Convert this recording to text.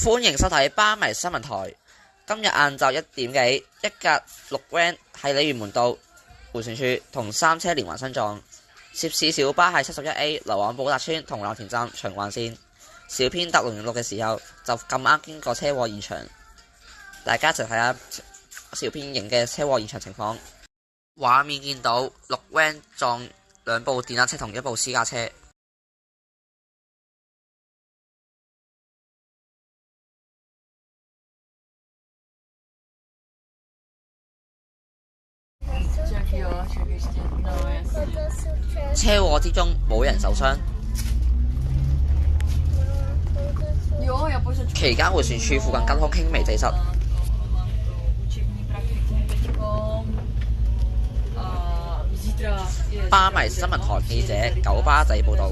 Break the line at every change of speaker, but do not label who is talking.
歡迎收睇巴迷新聞台。今日晏晝1點幾，一架綠 van 喺鯉魚門道迴旋處同3車連環相撞。涉事小巴係71A 流往寶達邨同藍田站循環線。小編搭606嘅時候就咁啱經過車禍現場，大家一齊睇下小編影嘅車禍現場情況。畫面見到綠 van 撞兩部電單車同一部私家車。車禍之中冇人受傷。期間迴旋處附近交通輕微擠塞。巴迷新聞台記者九巴仔報道。